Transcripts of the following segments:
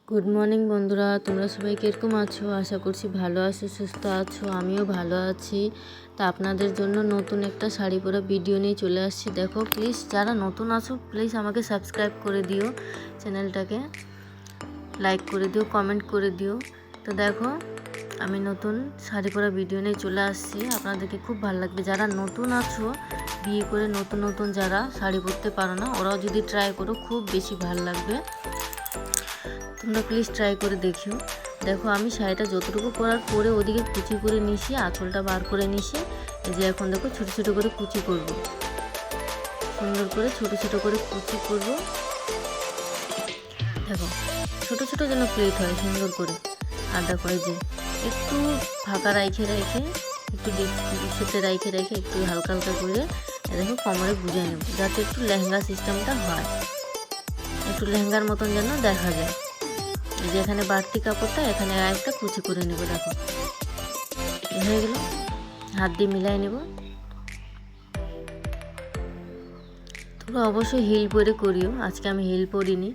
Good morning বন্ধুরা, তোমরা সবাই কীরকম আছো? আশা করছি ভালো আছো, সুস্থ আছো। আমিও ভালো আছি। তা আপনাদের জন্য নতুন একটা শাড়ি পরা ভিডিও নিয়ে চলে আসছি। দেখো, প্লিজ যারা নতুন আছো প্লিজ আমাকে সাবস্ক্রাইব করে দিও, চ্যানেলটাকে লাইক করে দিও, কমেন্ট করে দিও। তো দেখো, আমি নতুন শাড়ি পরা ভিডিও নিয়ে চলে আসছি। আপনাদেরকে খুব ভালো লাগবে। যারা নতুন আছো, বিয়ে করে নতুন যারা শাড়ি পরতে পারো না, ওরাও যদি ট্রাই করো খুব বেশি ভালো লাগবে। তোমরা প্লিজ ট্রাই করে দেখিও। দেখো, আমি শাড়িটা যতটুকু পরার পরে ওদিকে কুচি করে নিছি, আঁচলটা বার করে নিছি। এই যে এখন দেখো ছোটো ছোটো করে কুচি করব, সুন্দর করে ছোটো ছোটো করে কুচি করব। দেখো, ছোটো ছোটো যেন প্লেট হয় সুন্দর করে। আর দেখো, এই যে একটু ফাঁকা রাইখে একটু ডিপসেতে রাইখে একটু হালকা হালকা করে দেখো কোমরে বুঝে নেব, যাতে একটু লেহেঙ্গা সিস্টেমটা হয়, একটু লেহেঙ্গার মতন যেন দেখা যায়। এই যে এখানে বাড়তি কাপড়টা এখানে একটা কুচি করে নেব। দেখো, হয়ে গেল। হাত দিয়ে মিলাই নেব। তোমরা অবশ্যই হিল পরে করিও। আজকে আমি হিল পরিনি,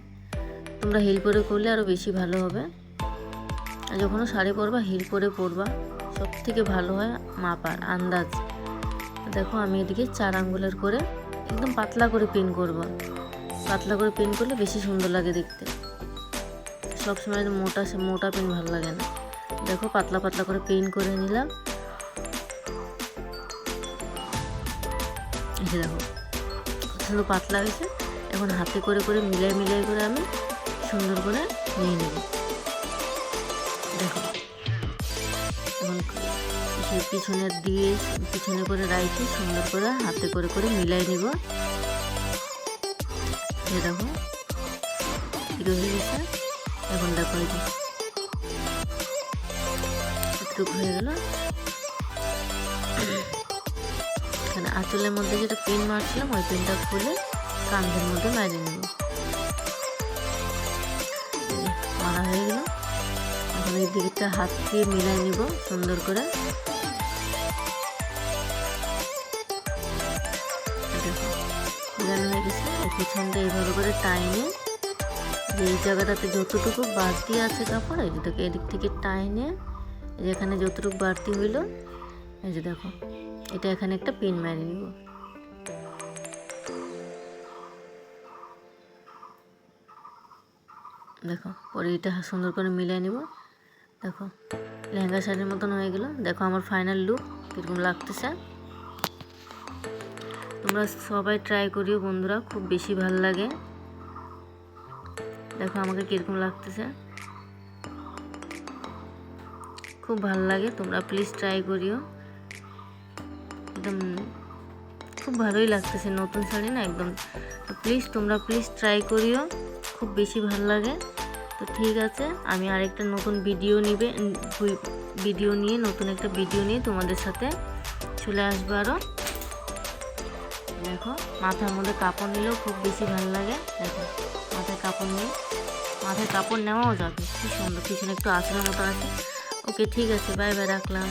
তোমরা হিল পরে করলে আরও বেশি ভালো হবে। আর যখনও শাড়ি পরবা হিল পরে পরবা, সব থেকে ভালো হয় মাপার আন্দাজ। দেখো, আমি এদিকে 4 আঙ্গুলের করে একদম পাতলা করে পিন করব। পাতলা করে পিন করলে বেশি সুন্দর লাগে দেখতে। সবসময় মোটা পিন ভালো লাগে না। দেখো, পাতলা পাতলা করে পিন করে নিলাম। এই যে দেখো, শুধু পাতলা হয়েছে। এখন হাতে করে মিলাই করে আমি সুন্দর করে নিয়ে নেব। দেখো, এখন সেই পিছনে করে রাইখে সুন্দর করে হাতে করে মিলাই নেব। এই দেখো, হিরো হয়ে গেছে। এখন দেখো, এই যে এটুকু হয়ে গেল। এখানে আঁচলের মধ্যে যেটা পিন মারছিলাম, ওই পিনটা খুলে কাঁধের মধ্যে মারিয়ে নেব। মারা হয়ে গেল। এখন এই দিকটা হাত দিয়ে মিলাই নিব সুন্দর করে। মিলানো হয়ে গেছে। এই পিছনটা এইভাবে করে টাইনে, যে এই জায়গাটাতে যতটুকু বাড়তি আছে কাপড়, এই যে এদিক থেকে টাইনে যেখানে যতটুকু বাড়তি হইল, এই যে দেখো, এটা এখানে একটা পিন মারি নিব। দেখো, পরে এটা সুন্দর করে মিলিয়ে নিব। দেখো, লেহেঙ্গা শাড়ির মতন হয়ে গেল। দেখো আমার ফাইনাল লুক কীরকম লাগতেছে। তোমরা সবাই ট্রাই করিও বন্ধুরা, খুব বেশি ভালো লাগে। দেখো আমাকে কীরকম লাগতেছে, খুব ভালো লাগে। তোমরা প্লিজ ট্রাই করিও। একদম খুব ভালোই লাগতেছে, নতুন শাড়ি না একদম। তো তোমরা প্লিজ ট্রাই করিও, খুব বেশি ভালো লাগে। তো ঠিক আছে, আমি আরেকটা নতুন ভিডিও নিয়ে তোমাদের সাথে চলে আসবো আরও। দেখো, মাথার মধ্যে কাপড় নিলেও খুব বেশি ভালো লাগে। দেখো, মাথায় কাপড় নেওয়াও যাবে, কি সুন্দর। পিছনে একটু আঁচলের মতো আছে। ওকে, ঠিক আছে, বাই বাই, রাখলাম।